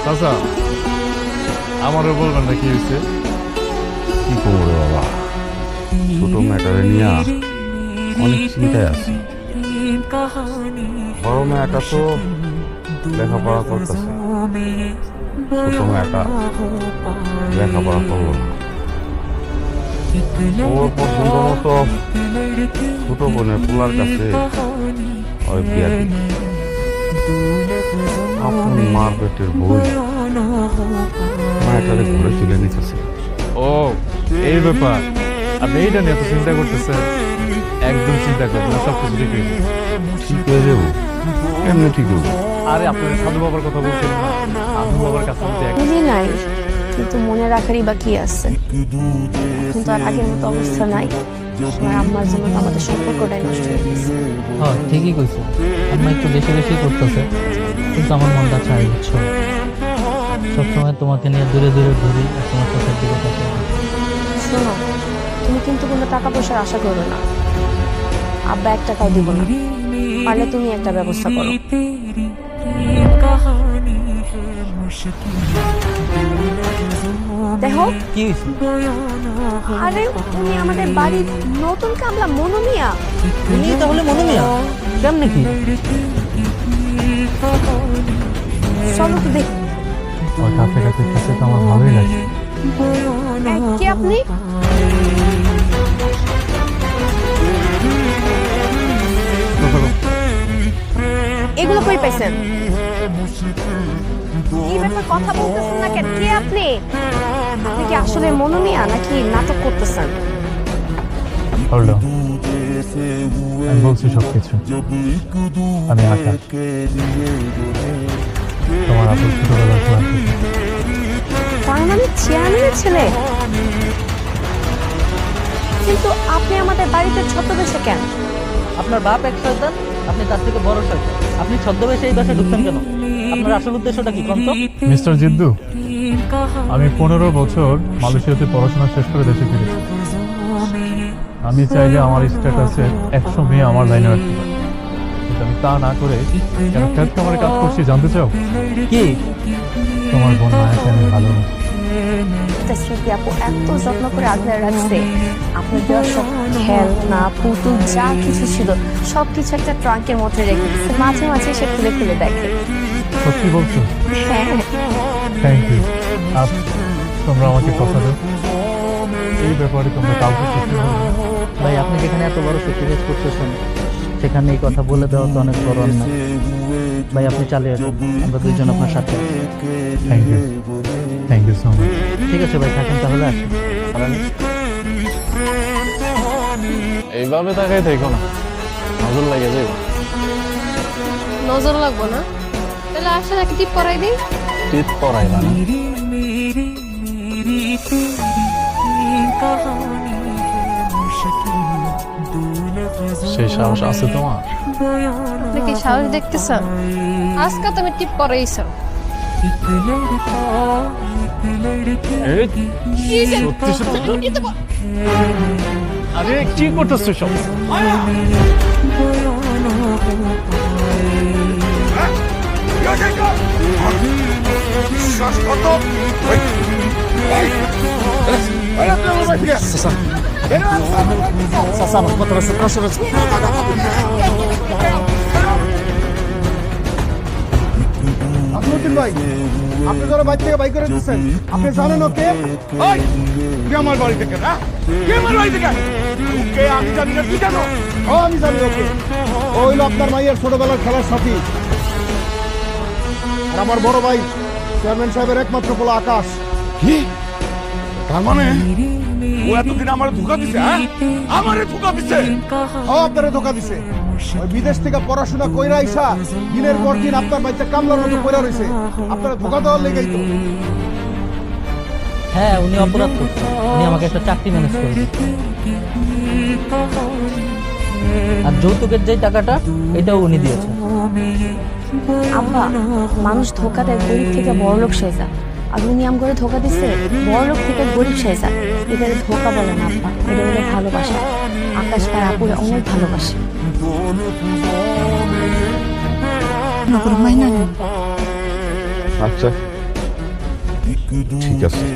চাচা আমারও বলবেন না কি হয়েছে। কি করবো রে বাবা, ছোট মেয়েটারে নিয়ে অনেক চিন্তায় আছি। বড় মেয়েটা তো লেখাপড়া করতেছে, ছোট মেয়েটা লেখাপড়া করলো না। ওর পছন্দ মতো ছোট বোনের পোলার কাছে ওই বিয়া দিল। আপন মার পেটের বই মায়াটারে ঘুরে তুলে নিতেছে। ও এই ব্যাপার, আপনি এইটা নিয়ে এত চিন্তা করতেছেন? একদম চিন্তা করবেন না, সব কিছু ঠিক হয়ে যাবে। ঠিক হয়ে যাবো? কেমনি ঠিক হবো? আরে আপনার সাধু বাবার কথা বলছিলেন না, সাধু বাবার কাছে বুঝি নাই, কিন্তু মনে রাখারই বা কি আছে। এখন তো আর আগের মতো অবস্থা নাই। আমার আম্মার জন্য তো আমাদের সম্পর্কটাই নষ্ট হয়ে গেছে। হ্যাঁ ঠিকই কইছো, আম্মা একটু বেশি বেশি করতেছে, কিন্তু আমার মনটা চাই বুঝছো। সবসময় তোমাকে নিয়ে দূরে দূরে ঘুরি আর তোমার চোখের দিকে তাকাই। শোনো, তুমি কিন্তু কোনো টাকা পয়সার আশা করো না। আব্বা 1 টাকাও দিব না, পারলে তুমি একটা ব্যবস্থা করো। দেখো কি হয়েছে? আরে উনি আমাদের বাড়ির নতুন কামলা মনু মিয়া। তুমি তাহলে মনে মিয়া কেমনে কি? চলো তো দেখি। ওর কাছে কাছে কাছে তো আমার ভালোই লাগে। কে আপনি? এগুলো কই পাইছেন? এই ব্যাপারে কথা বলতেছেন না কেন? কে আপনি? আপনি কি আসলে মনু মিয়া নাকি নাটক করতেছেন? Hold on. আমি বলছি সবকিছু। আমি আকাশ, তোমার আপন ছোটবেলার ক্লাস। তার মানে চেয়ারম্যানের ছেলে। কিন্তু আপনি আমাদের বাড়িতে ছদ্মবেশে কেন? আপনার বাপ এক শয়তান, আপনি তার থেকে বড় শয়তান। আপনি ছদ্মবেশে এই বাসায় ঢুকছেন কেন? আপনার আসল উদ্দেশ্যটা কি কন্ত? মিস্টার জিদ্দু, আমি 15 বছর মালয়েশিয়াতে পড়াশোনা শেষ করে দেশে ফিরেছি। আমি চাইলে আমার স্ট্যাটাসে 100 মেয়ে আমার লাইনে রাখতে পারি, কিন্তু আমি তা না করে কেন খেত খামারে কাজ করছি জানতে চাও? কি? তোমার বোন মায়াকে আমি ভালোবাসি। একটা স্মৃতি আপু এত যত্ন করে আগলে রাখছে। আপনার দেওয়ার সব খেলনা পুতুল যা কিছু ছিল সবকিছু একটা ট্রাঙ্কের মধ্যে রেখে দিচ্ছে। মাঝে মাঝে সে খুলে খুলে দেখে। সত্যি বলছো? হ্যাঁ, থ্যাংক ইউ। আর তোমরা আমাকে কথা দাও, এই ব্যাপারে তোমরা কাউকে কিছু বলবে না। ভাই আপনি যেখানে এত বড় স্যাক্রিফাইস করতেছেন সেখানে এই কথা বলে দেওয়া তো অনেক বড় অন্যায়। ভাই আপনি চালিয়ে আসুন, আমরা দুইজন আপনার সাথে আছি। Thank you so much. ঠিক আছে ভাই, থাকেন তাহলে আসুন। এইভাবে তাকাই থেকো না, নজর লাগে যাবে। নজর লাগবো না, তাহলে আসলে একটা টিপ করাই দিই। টিপ পড়াইবা না? সেই সাহস আছে তোমার? আপনি কি সাহস দেখতেছেন? আজকে তুমি টিপ করাইছ। সত্যি সত্যি? আরে কি করতেছ সব? আজমুদ্দিন ভাই, আপনি যারা বাড়ি থেকে বাইক করে দিচ্ছেন, আপনি জানেন ওকে? কে আমার বাড়ি থেকে? কে আমার বাড়ি থেকে? ওকে আমি জানি না, তুই জানো? আমি জানি ওকে। ও হইল আপনার মাইয়ের ছোটবেলার খেলার সাথী। আর আমার বড় ভাই চেয়ারম্যান সাহেবের একমাত্র পোলা আকাশ। কি তার মানে ও এতদিন আমার ধোকা দিছে? আমারে ধোকা দিছে? আপনারে ধোকা দিছে। ওই বিদেশ থেকে পড়াশোনা কইরা আইসা দিনের পর দিন আপনার বাচ্চা কামলার মতো কইরা রইছে। আপনারা ধোকা দেওয়ার লেগেই তো। হ্যাঁ উনি অপরাধ করছেন, উনি আমাকে একটা চাকরি ম্যানেজ করেছেন। আর যৌতুকের যে টাকাটা এটাও উনি দিয়েছেন। আব্বা, মানুষ ধোকা দেয় গরিব থেকে বড় লোক সেজা, আর উনি আম করে ধোকা দিচ্ছে বড় লোক থেকে গরিব সেজা। এটারে ধোকা বলে না আব্বা, এটা হলো ভালোবাসা। আকাশ তার আপুরে অনেক ভালোবাসে। আচ্ছা ঠিক আছে